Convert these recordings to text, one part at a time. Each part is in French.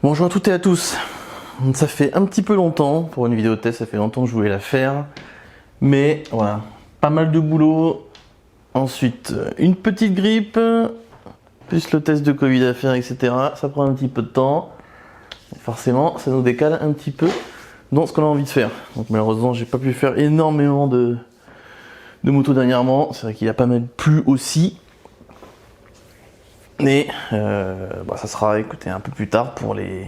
Bonjour à toutes et à tous. Ça fait un petit peu longtemps, pour une vidéo test, ça fait longtemps que je voulais la faire. Mais voilà, pas mal de boulot. Ensuite, une petite grippe, plus le test de Covid à faire, etc. Ça prend un petit peu de temps. Et forcément, ça nous décale un petit peu dans ce qu'on a envie de faire. Donc malheureusement, j'ai pas pu faire énormément de motos dernièrement. C'est vrai qu'il a pas mal plu aussi. Mais ça sera, écoutez, un peu plus tard pour les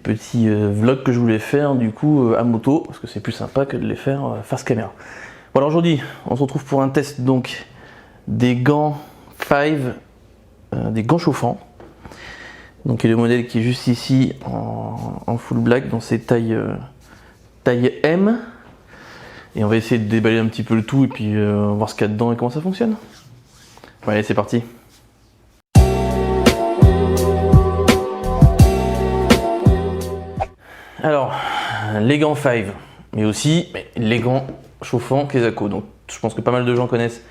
petits vlogs que je voulais faire du coup à moto, parce que c'est plus sympa que de les faire face caméra. Bon, alors aujourd'hui, on se retrouve pour un test donc des gants 5, des gants chauffants. Donc il y a le modèle qui est juste ici en full black, dans ses taille M. Et on va essayer de déballer un petit peu le tout et puis voir ce qu'il y a dedans et comment ça fonctionne. Bon, allez, c'est parti. Alors, les gants 5, mais aussi les gants chauffants Kezako. Donc, je pense que pas mal de gens connaissent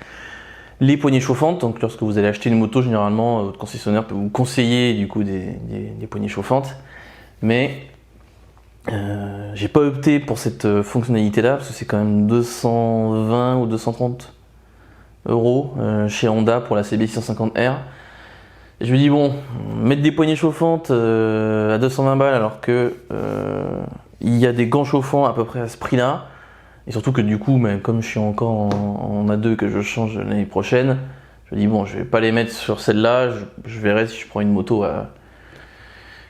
les poignées chauffantes. Donc, lorsque vous allez acheter une moto, généralement, votre concessionnaire peut vous conseiller du coup des poignées chauffantes. Mais j'ai pas opté pour cette fonctionnalité-là parce que c'est quand même 220 ou 230 euros chez Honda pour la CB650R. Et je me dis bon, mettre des poignées chauffantes à 220 balles alors que il y a des gants chauffants à peu près à ce prix-là, et surtout que du coup, comme je suis encore en A2 que je change l'année prochaine, je me dis bon, je vais pas les mettre sur celle-là, je verrai si je prends une moto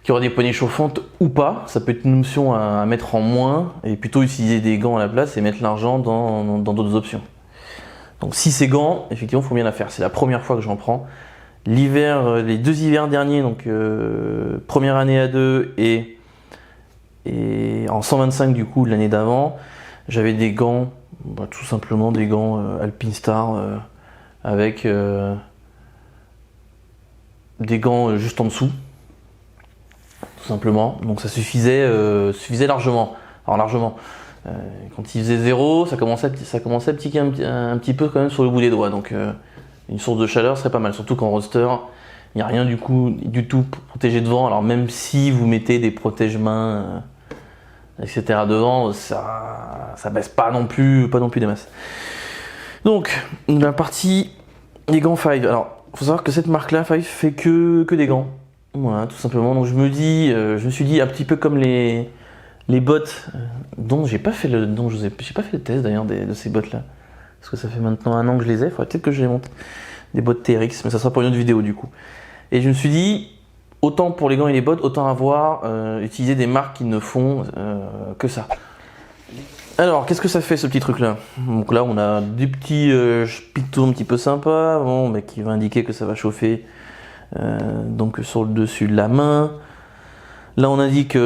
qui aura des poignées chauffantes ou pas. Ça peut être une option à mettre en moins et plutôt utiliser des gants à la place et mettre l'argent dans d'autres options. Donc si ces gants, effectivement, il faut bien la faire. C'est la première fois que j'en prends. L'hiver, les deux hivers derniers, donc première année A2 et en 125 du coup l'année d'avant, j'avais des gants, tout simplement des gants Alpinestar avec des gants juste en dessous, tout simplement. Donc ça suffisait largement. Alors largement. Quand il faisait 0, ça commençait à piquer un petit peu quand même sur le bout des doigts. Donc une source de chaleur serait pas mal, surtout qu'en roadster, il n'y a rien du tout pour protéger devant. Alors même si vous mettez des protège-mains, etc. devant, ça baisse pas non plus des masses. Donc la partie des gants 5. Alors faut savoir que cette marque-là, 5, fait que des gants. Voilà, tout simplement. Donc je me suis dit un petit peu comme les bottes dont j'ai pas fait le test d'ailleurs de ces bottes-là. Parce que ça fait maintenant 1 an que je les ai, il faudrait peut-être que je les monte. Des bottes TRX, mais ça sera pour une autre vidéo du coup. Et je me suis dit, autant pour les gants et les bottes, autant utiliser des marques qui ne font que ça. Alors, qu'est-ce que ça fait ce petit truc-là? Donc là, on a des petits pitons un petit peu sympas, qui va indiquer que ça va chauffer donc sur le dessus de la main. Là, on indique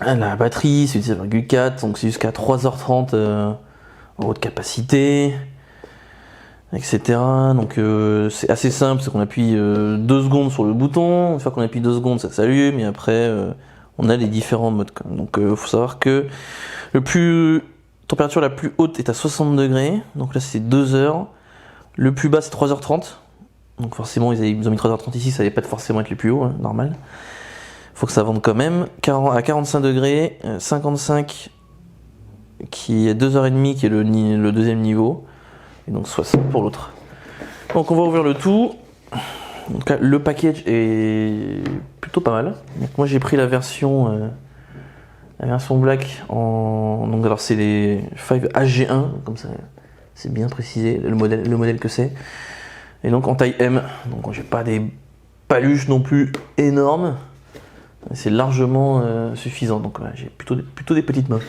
la batterie, c'est 10,4, donc c'est jusqu'à 3h30 en haute capacité, etc. Donc c'est assez simple, c'est qu'on appuie 2 secondes sur le bouton, une fois qu'on appuie 2 secondes ça s'allume, et après on a les différents modes. Donc il faut savoir que température la plus haute est à 60 degrés, donc là c'est 2 heures, le plus bas c'est 3h30, donc forcément ils ont mis 3h30 ici, ça n'allait pas forcément être les plus hauts, normal. Faut que ça vende quand même, à 45 degrés, 55 qui est 2h30 qui est le deuxième niveau, et donc 60 pour l'autre. Donc on va ouvrir le tout. Donc là, le package est plutôt pas mal. Donc moi j'ai pris la version black donc alors c'est les 5 HG1, comme ça c'est bien précisé le modèle que c'est. Et donc en taille M, donc j'ai pas des paluches non plus énormes. C'est largement suffisant, donc ouais, j'ai plutôt des petites mains.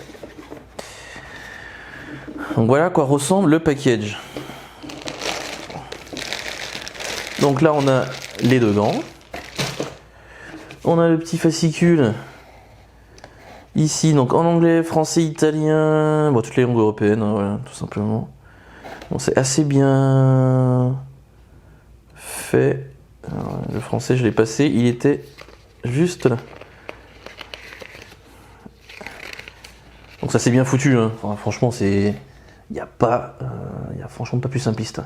Donc voilà à quoi ressemble le package. Donc là on a les 2 gants. On a le petit fascicule ici, donc en anglais, français, italien, toutes les langues européennes, hein, voilà, tout simplement. Bon, c'est assez bien fait. Alors, le français je l'ai passé, il était juste là. Donc ça c'est bien foutu, hein. Enfin, franchement il n'y a franchement pas plus simpliste.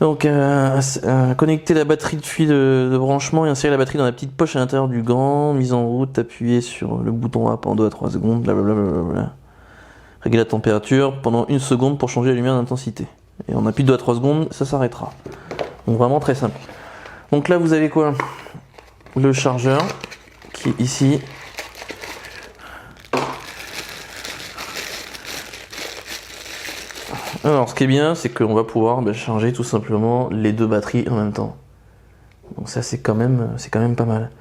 Donc connecter la batterie de fil de branchement et insérer la batterie dans la petite poche à l'intérieur du gant. Mise en route, appuyez sur le bouton A pendant 2 à 3 secondes, blablabla. Régler la température pendant 1 seconde pour changer la lumière d'intensité. Et on appuie 2 à 3 secondes, ça s'arrêtera. Donc vraiment très simple. Donc là vous avez quoi? Le chargeur qui est ici. Alors ce qui est bien, c'est qu'on va pouvoir charger tout simplement les 2 batteries en même temps. Donc ça c'est quand même pas mal.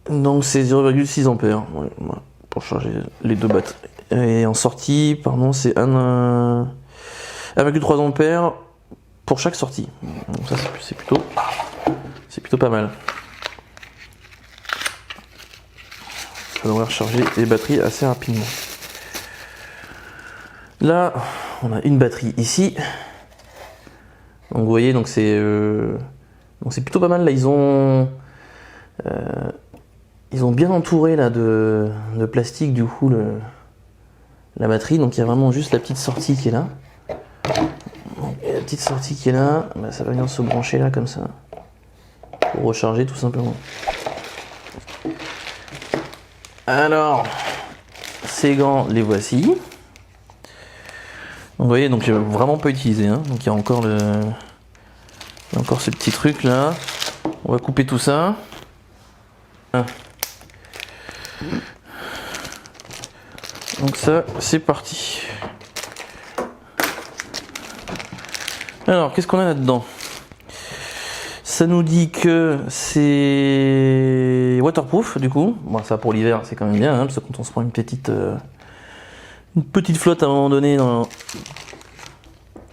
Donc c'est 0,6 ampères pour charger les 2 batteries. Et en sortie, pardon, c'est 1,3 ampères pour chaque sortie. Donc ça c'est plutôt pas mal. Ça devrait recharger les batteries assez rapidement. Là, on a une batterie ici. Donc vous voyez, donc c'est plutôt pas mal. Là, ils ont bien entouré là de plastique du coup la batterie. Donc il y a vraiment juste la petite sortie qui est là. Donc, la petite sortie qui est là, ça va venir se brancher là comme ça pour recharger tout simplement. Alors, ces gants, les voici. Donc, vous voyez, donc j'ai vraiment pas utilisé, hein. Donc il y a encore ce petit truc là. On va couper tout ça. Donc ça, c'est parti. Alors, qu'est-ce qu'on a là-dedans? Ça nous dit que c'est waterproof du coup. Bon, ça pour l'hiver, c'est quand même bien, hein, parce que quand on se prend une petite flotte à un moment donné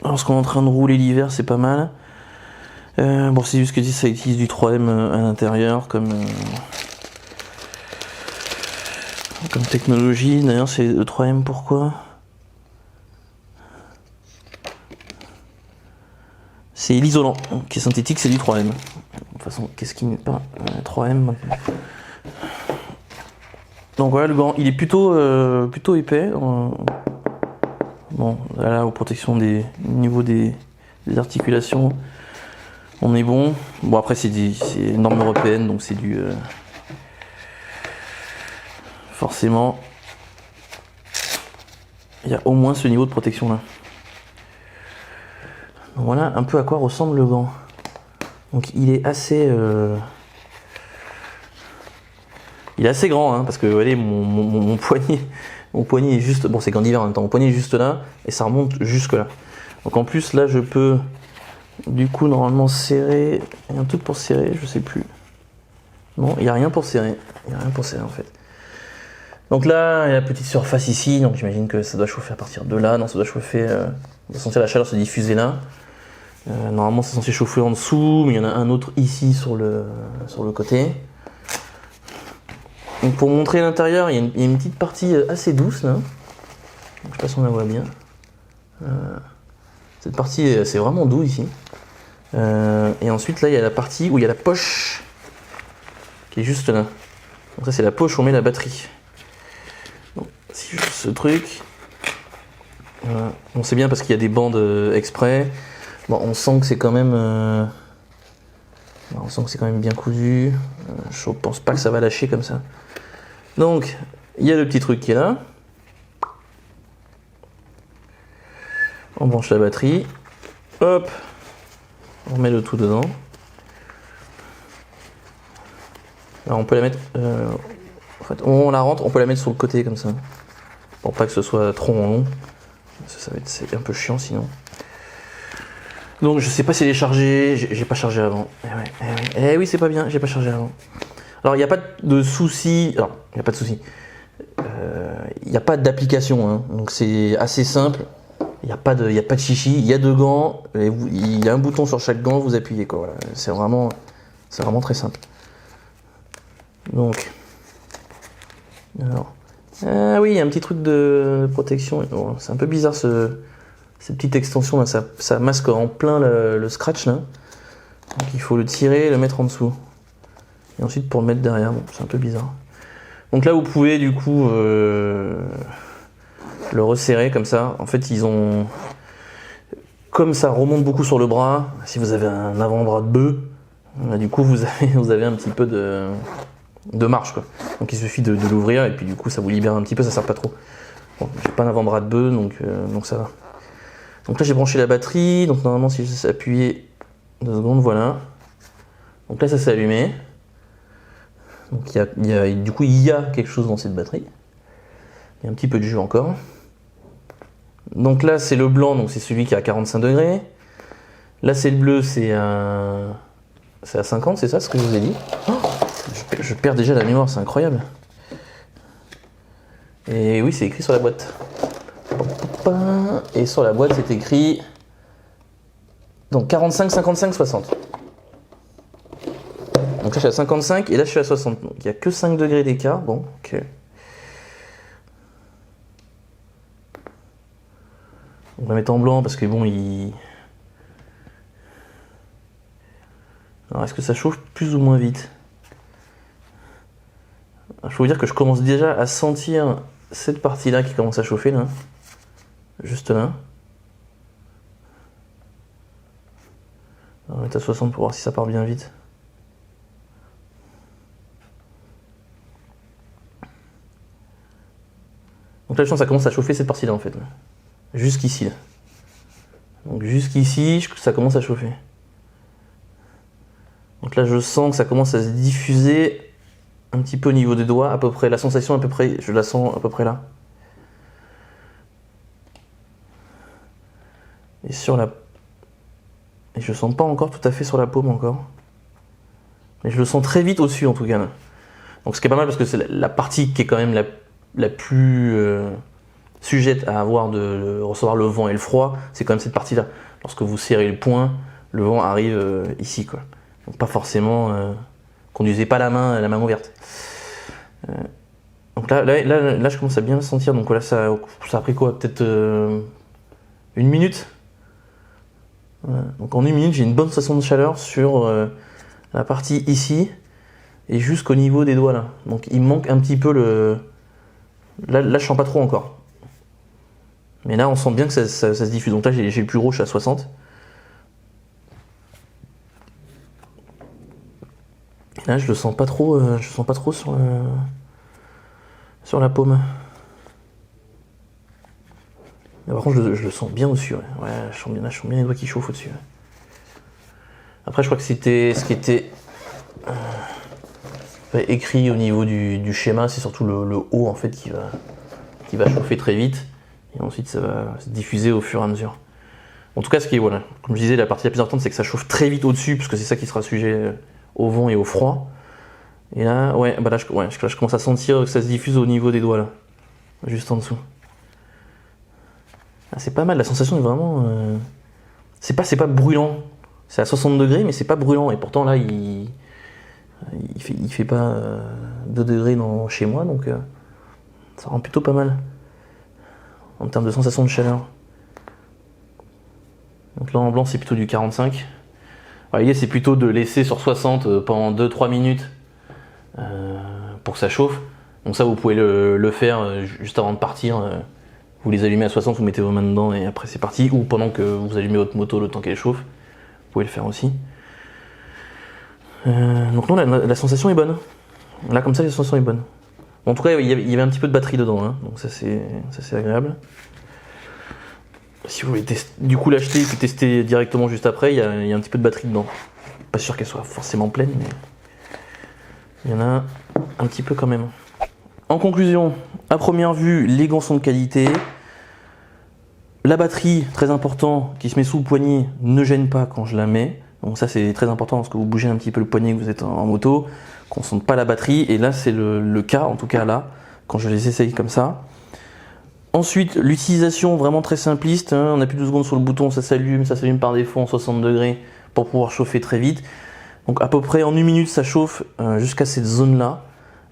lorsqu'on est en train de rouler l'hiver, c'est pas mal. Bon, c'est juste que ça utilise du 3M à l'intérieur comme technologie. D'ailleurs, c'est le 3M pourquoi? C'est l'isolant qui est synthétique, c'est du 3M. De toute façon, qu'est-ce qui n'est pas 3M? Donc voilà, le gant, il est plutôt épais. Bon, là, aux protections au niveau des articulations, on est bon. Bon, après, c'est une norme européenne, donc c'est du... forcément, il y a au moins ce niveau de protection là. Donc voilà un peu à quoi ressemble le gant. Donc il est assez grand, hein, parce que vous voyez mon poignet est juste, bon c'est gant d'hiver en même temps, mon poignet est juste là et ça remonte jusque là. Donc en plus là je peux du coup normalement serrer, il y a un truc pour serrer, je sais plus. Non, il n'y a rien pour serrer, en fait. Donc là, il y a la petite surface ici, donc j'imagine que ça doit chauffer à partir de là. Non, ça doit chauffer, on va sentir la chaleur se diffuser là. Normalement, c'est censé chauffer en dessous, mais il y en a un autre ici sur le côté. Donc pour montrer l'intérieur, il y a une petite partie assez douce là. Donc, je sais pas si on la voit bien. Cette partie, c'est vraiment doux ici. Et ensuite, là, il y a la partie où il y a la poche qui est juste là. Donc ça, c'est la poche où on met la batterie. Donc, si je ce truc, voilà. On sait bien parce qu'il y a des bandes exprès. Bon, on sent que c'est quand même, bien cousu. Je pense pas que ça va lâcher comme ça. Donc, il y a le petit truc qui est là. On branche la batterie. Hop, on met le tout dedans. Alors on peut la mettre, en fait, on la rentre, on peut la mettre sur le côté comme ça, pour pas que ce soit trop long. C'est un peu chiant sinon. Donc je sais pas si elle est chargée, j'ai pas chargé avant. Eh oui, c'est pas bien, j'ai pas chargé avant. Alors il n'y a pas de souci, il n'y a pas d'application, hein, donc c'est assez simple. Il n'y a pas de chichi, il y a 2 gants, il y a un bouton sur chaque gant, vous appuyez quoi. Voilà. C'est vraiment très simple. Donc, alors, ah oui, il y a un petit truc de protection. Bon, c'est un peu bizarre cette petite extension là, ça masque en plein le scratch là. Donc il faut le tirer et le mettre en dessous. Et ensuite pour le mettre derrière, bon, c'est un peu bizarre. Donc là vous pouvez du coup le resserrer comme ça. En fait ils ont comme ça remonte beaucoup sur le bras, si vous avez un avant-bras de bœuf, du coup vous avez un petit peu de marge, quoi. Donc il suffit de l'ouvrir et puis du coup ça vous libère un petit peu, ça sert pas trop. Bon, j'ai pas un avant-bras de bœuf donc ça va. Donc là j'ai branché la batterie, donc normalement si je appuyer 2 secondes, voilà. Donc là ça s'est allumé. Donc du coup il y a quelque chose dans cette batterie. Il y a un petit peu de jus encore. Donc là c'est le blanc, donc c'est celui qui est à 45 degrés. Là c'est le bleu, c'est à 50, c'est ça ce que je vous ai dit. Oh, je perds déjà la mémoire, c'est incroyable. Et oui, c'est écrit sur la boîte. Et sur la boîte c'est écrit donc 45, 55, 60. Donc là je suis à 55 et là je suis à 60. Donc il n'y a que 5 degrés d'écart. Bon, ok. On va mettre en blanc parce que bon, Alors est-ce que ça chauffe plus ou moins vite? Il faut vous dire que je commence déjà à sentir cette partie-là qui commence à chauffer là. Juste là. On va mettre à 60 pour voir si ça part bien vite. Donc là je sens que ça commence à chauffer cette partie-là en fait. Jusqu'ici là. Donc jusqu'ici, ça commence à chauffer. Donc là je sens que ça commence à se diffuser un petit peu au niveau des doigts, à peu près. La sensation à peu près, je la sens à peu près là. Et je sens pas encore tout à fait sur la paume encore. Mais je le sens très vite au-dessus en tout cas là. Donc ce qui est pas mal parce que c'est la partie qui est quand même la plus sujette à avoir de recevoir le vent et le froid, c'est quand même cette partie-là. Lorsque vous serrez le poing, le vent arrive ici, quoi. Donc pas forcément, conduisez pas la main ouverte. Donc là, je commence à bien le sentir. Donc là, ça a pris quoi? Peut-être 1 minute. Voilà. Donc en 1 minute, j'ai une bonne sensation de chaleur sur la partie ici et jusqu'au niveau des doigts là. Donc il me manque un petit peu le. Là, je sens pas trop encore. Mais là, on sent bien que ça se diffuse. Donc là, j'ai le plus gros, je suis à 60. Et là, je le sens pas trop, sur la paume. Mais par contre, je le sens bien au-dessus. Ouais, je sens bien les doigts qui chauffent au-dessus. Ouais. Après, je crois que c'était ce qui était écrit au niveau du schéma, c'est surtout le haut en fait qui va chauffer très vite. Et ensuite, ça va se diffuser au fur et à mesure. En tout cas, ce qui est, voilà, comme je disais, la partie la plus importante, c'est que ça chauffe très vite au-dessus, parce que c'est ça qui sera sujet au vent et au froid. Et là, là, je commence à sentir que ça se diffuse au niveau des doigts, là. Juste en dessous. Ah, c'est pas mal, la sensation est vraiment... C'est pas brûlant. C'est à 60 degrés, mais c'est pas brûlant. Et pourtant, là, il fait pas 2 degrés chez moi, donc ça rend plutôt pas mal. En termes de sensation de chaleur. Donc là en blanc c'est plutôt du 45. Alors, l'idée c'est plutôt de laisser sur 60 pendant 2-3 minutes pour que ça chauffe. Donc ça vous pouvez le faire juste avant de partir. Vous les allumez à 60, vous mettez vos mains dedans et après c'est parti. Ou pendant que vous allumez votre moto le temps qu'elle chauffe. Vous pouvez le faire aussi. Donc non, la sensation est bonne. Là comme ça la sensation est bonne. En tout cas, il y avait un petit peu de batterie dedans, hein, donc ça c'est agréable. Si vous voulez du coup l'acheter et puis tester directement juste après, il y a un petit peu de batterie dedans. Pas sûr qu'elle soit forcément pleine, mais il y en a un petit peu quand même. En conclusion, à première vue, les gants sont de qualité. La batterie, très important, qui se met sous le poignet, ne gêne pas quand je la mets. Donc ça c'est très important lorsque vous bougez un petit peu le poignet que vous êtes en moto, qu'on ne sente pas la batterie. Et là c'est le cas, en tout cas là, quand je les essaye comme ça. Ensuite, l'utilisation vraiment très simpliste. Hein, on appuie 2 secondes sur le bouton, ça s'allume par défaut en 60 degrés pour pouvoir chauffer très vite. Donc à peu près en 1 minute ça chauffe jusqu'à cette zone là.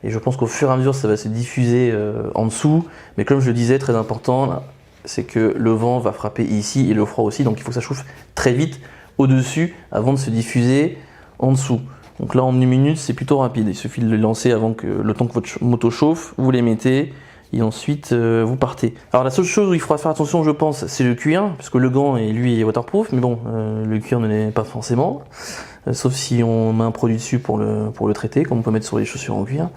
Et je pense qu'au fur et à mesure ça va se diffuser en dessous. Mais comme je le disais, très important, c'est que le vent va frapper ici et le froid aussi. Donc il faut que ça chauffe très vite au-dessus avant de se diffuser en dessous. Donc là en 1 minute c'est plutôt rapide, il suffit de le lancer avant que le temps que votre moto chauffe, vous les mettez, et ensuite vous partez. Alors la seule chose où il faudra faire attention je pense c'est le cuir, parce que le gant est lui est waterproof, mais bon le cuir ne l'est pas forcément, sauf si on met un produit dessus pour le traiter, comme on peut mettre sur les chaussures en cuir.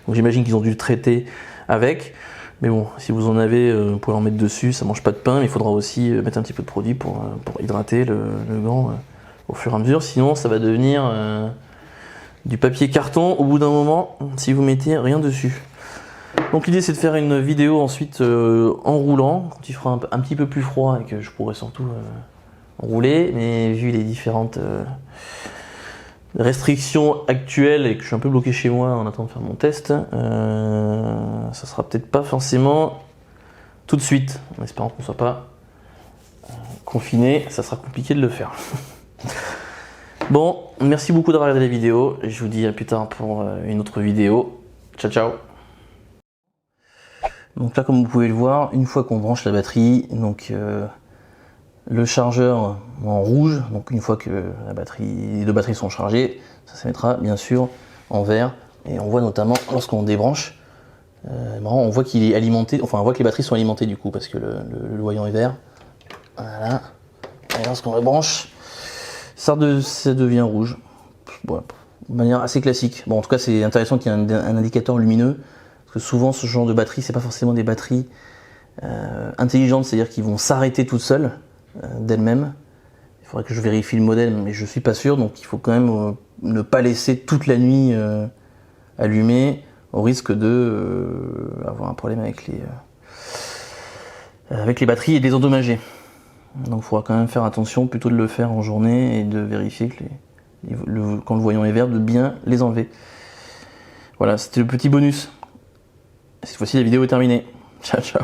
Donc j'imagine qu'ils ont dû le traiter avec, mais bon si vous en avez vous pouvez en mettre dessus, ça mange pas de pain, mais il faudra aussi mettre un petit peu de produit pour hydrater le gant au fur et à mesure, sinon ça va devenir du papier carton au bout d'un moment si vous mettez rien dessus. Donc l'idée c'est de faire une vidéo ensuite en roulant, quand il fera un petit peu plus froid et que je pourrai surtout rouler, mais vu les différentes restrictions actuelles et que je suis un peu bloqué chez moi en attendant de faire mon test, ça sera peut-être pas forcément tout de suite, en espérant qu'on ne soit pas confiné, ça sera compliqué de le faire. Bon, merci beaucoup d'avoir regardé la vidéo, je vous dis à plus tard pour une autre vidéo. Ciao ciao. Donc là comme vous pouvez le voir, une fois qu'on branche la batterie, donc le chargeur en rouge, donc une fois que les deux batteries sont chargées, ça se mettra bien sûr en vert, et on voit notamment lorsqu'on débranche, on voit qu'il est alimenté, enfin on voit que les batteries sont alimentées du coup parce que le voyant est vert. Voilà. Et lorsqu'on le branche, ça devient rouge. Voilà, de manière assez classique. Bon, en tout cas, c'est intéressant qu'il y ait un indicateur lumineux, parce que souvent, ce genre de batterie, c'est pas forcément des batteries intelligentes, c'est-à-dire qu'ils vont s'arrêter toutes seules d'elles-mêmes. Il faudrait que je vérifie le modèle, mais je suis pas sûr, donc il faut quand même ne pas laisser toute la nuit allumée, au risque de avoir un problème avec les batteries et de les endommager. Donc il faudra quand même faire attention, plutôt de le faire en journée et de vérifier que quand le voyant est vert, de bien les enlever. Voilà, c'était le petit bonus. Cette fois-ci la vidéo est terminée. Ciao ciao.